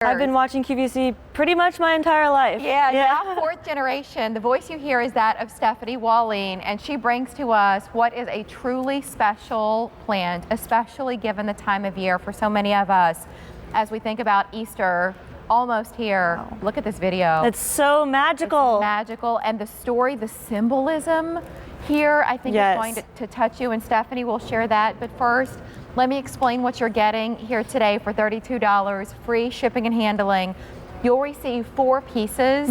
I've been watching QVC pretty much my entire life. Yeah, now fourth generation. The voice you hear is that of Stephanie Walling, and she brings to us what is a truly special plant, especially given the time of year for so many of us as we think about Easter. Almost here. Wow. Look at this video. It's so magical. It's magical, and the story, the symbolism here, I think is going to touch you, and Stephanie will share that. But first, let me explain what you're getting here today for $32, free shipping and handling. You'll receive 4 pieces,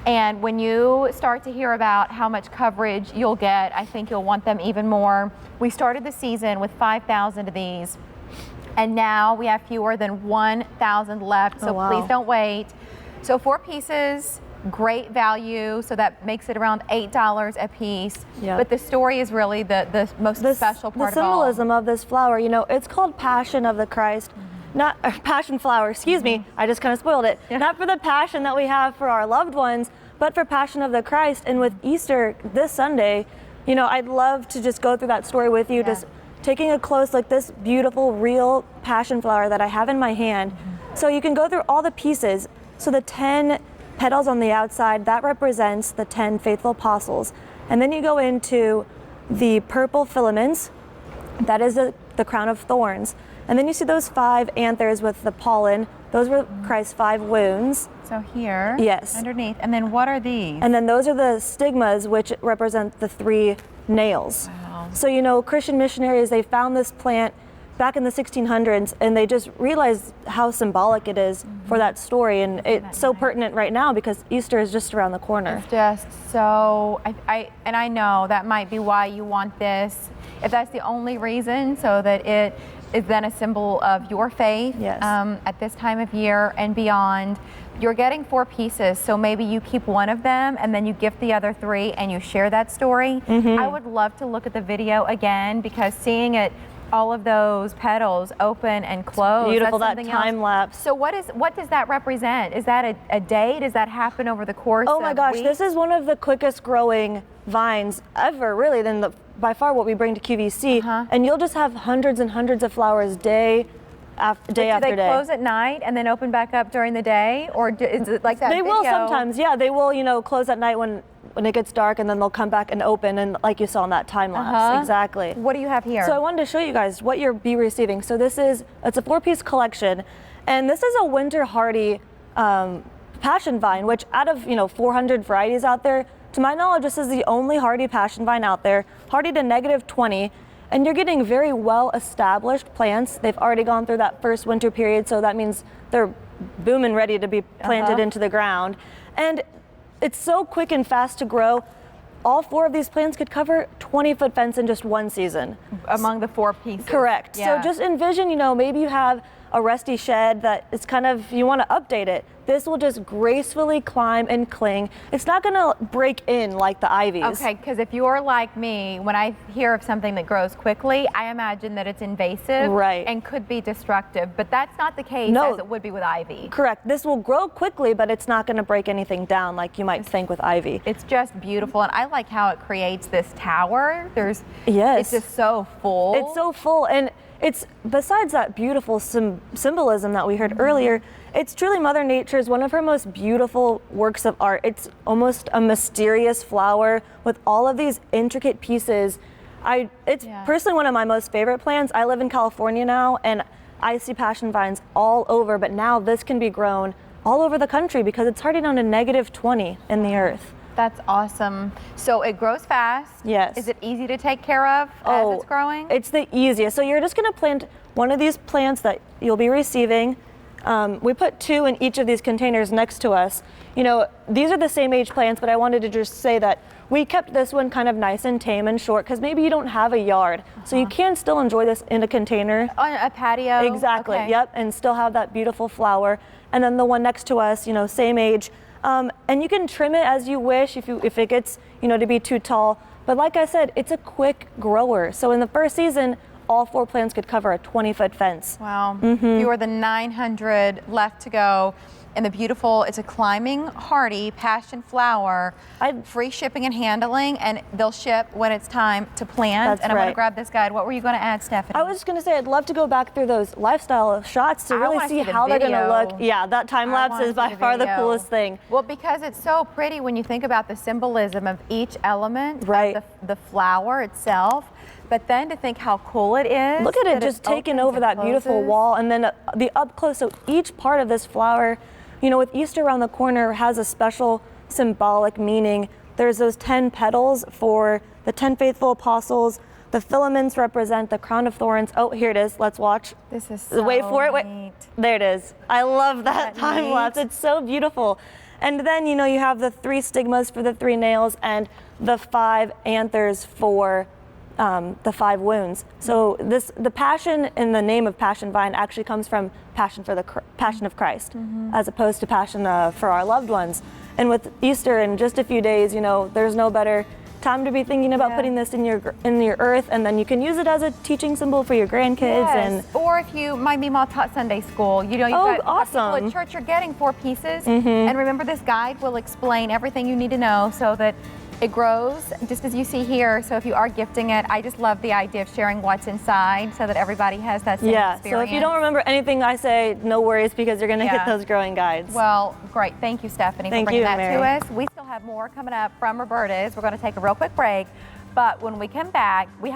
and when you start to hear about how much coverage you'll get, I think you'll want them even more. We started the season with 5,000 of these, and now we have fewer than 1,000 left, so please don't wait. So 4 pieces, great value, so that makes it around $8 a piece. But the story is really the most special part of all. The symbolism of this flower, you know, it's called Passion of the Christ, not passion flower, excuse me, I just kind of spoiled it. Not for the passion that we have for our loved ones, but for Passion of the Christ. And with Easter this Sunday, you know, I'd love to just go through that story with you, just taking a close look, this beautiful, real passion flower that I have in my hand. So you can go through all the pieces. So the 10 petals on the outside, that represents the 10 faithful apostles. And then you go into the purple filaments, that is the crown of thorns. And then you see those 5 anthers with the pollen. Those were Christ's 5 wounds. So here, underneath. And then what are these? And then those are the stigmas, which represent the 3 nails. Wow. So, you know, Christian missionaries, they found this plant back in the 1600s, and they just realized how symbolic it is for that story, and it's so pertinent right now because Easter is just around the corner. It's just so, I know that might be why you want this, if that's the only reason, so that it is then a symbol of your faith at this time of year and beyond. You're getting 4 pieces, so maybe you keep one of them and then you gift the other 3 and you share that story. I would love to look at the video again, because seeing it, all of those petals open and close. Beautiful, that time lapse. So what does that represent? Is that a day? Does that happen over the course of Oh my gosh, weeks? this is one of the quickest growing vines ever, really, than by far what we bring to QVC. And you'll just have hundreds and hundreds of flowers day after day. Do they close at night and then open back up during the day, or is it like that? They will sometimes, yeah. They will, you know, close at night when it gets dark, and then they'll come back and open, and like you saw in that time lapse. Exactly. What do you have here? So I wanted to show you guys what you'll be receiving. So it's a 4-piece collection, and this is a winter hardy passion vine, which out of 400 varieties out there, to my knowledge, this is the only hardy passion vine out there, hardy to -20. And you're getting very well-established plants. They've already gone through that first winter period, so that means they're booming, ready to be planted into the ground. And it's so quick and fast to grow. All 4 of these plants could cover 20-foot fence in just 1 season. Among the 4 pieces. Correct. So just envision, maybe you have a rusty shed that is you want to update it. This will just gracefully climb and cling. It's not going to break in like the ivies. Okay, because if you're like me, when I hear of something that grows quickly, I imagine that it's invasive and could be destructive. But that's not the case as it would be with ivy. Correct. This will grow quickly, but it's not going to break anything down like you might think with ivy. It's just beautiful, and I like how it creates this tower. It's just so full. It's so full, and it's, besides that beautiful symbolism that we heard earlier, it's truly Mother Nature's one of her most beautiful works of art. It's almost a mysterious flower with all of these intricate pieces. It's personally one of my most favorite plants. I live in California now, and I see passion vines all over, but now this can be grown all over the country because it's hardy down to -20 in the earth. That's awesome. So it grows fast. Yes. Is it easy to take care of as it's growing? It's the easiest. So you're just going to plant one of these plants that you'll be receiving. We put 2 in each of these containers next to us. These are the same age plants, but I wanted to just say that we kept this one kind of nice and tame and short because maybe you don't have a yard. So you can still enjoy this in a container. On a patio? Exactly, yep, and still have that beautiful flower. And then the one next to us, same age. And you can trim it as you wish if it gets, to be too tall. But like I said, it's a quick grower. So in the first season, all 4 plants could cover a 20-foot fence. Wow. You are the 900 left to go. And the beautiful, it's a climbing hardy passion flower, free shipping and handling, and they'll ship when it's time to plant. That's and I'm going right. to grab this guide. What were you going to add, Stephanie? I was just going to say, I'd love to go back through those lifestyle shots to really see how they're going to look. Yeah, that time lapse is by far the coolest thing. Well, because it's so pretty when you think about the symbolism of each element, right? Of the flower itself. But then to think how cool it is. Look at it just taking over that beautiful wall, and then the up close. So each part of this flower, you know, with Easter around the corner, has a special symbolic meaning. There's those 10 petals for the 10 faithful apostles. The filaments represent the crown of thorns. Oh, here it is. Let's watch. This is so wait for it. Wait. neat. There it is. I love that time lapse. It's so beautiful. And then, you know, you have the 3 stigmas for the 3 nails and the 5 anthers for the 5 wounds. So the passion in the name of Passion Vine actually comes from passion for the passion of Christ, as opposed to passion for our loved ones. And with Easter in just a few days, you know, there's no better time to be thinking about putting this in your earth, and then you can use it as a teaching symbol for your grandkids. Yes. Or if you, my mom taught Sunday school, you know, you've got awesome. people at church, you're getting 4 pieces. And remember, this guide will explain everything you need to know so that it grows just as you see here. So if you are gifting it, I just love the idea of sharing what's inside so that everybody has that same experience. So if you don't remember anything I say, no worries, because you're going to get those growing guides. Well, great. Thank you, Stephanie, for bringing that to us. We still have more coming up from Roberta's. We're going to take a real quick break, but when we come back, we have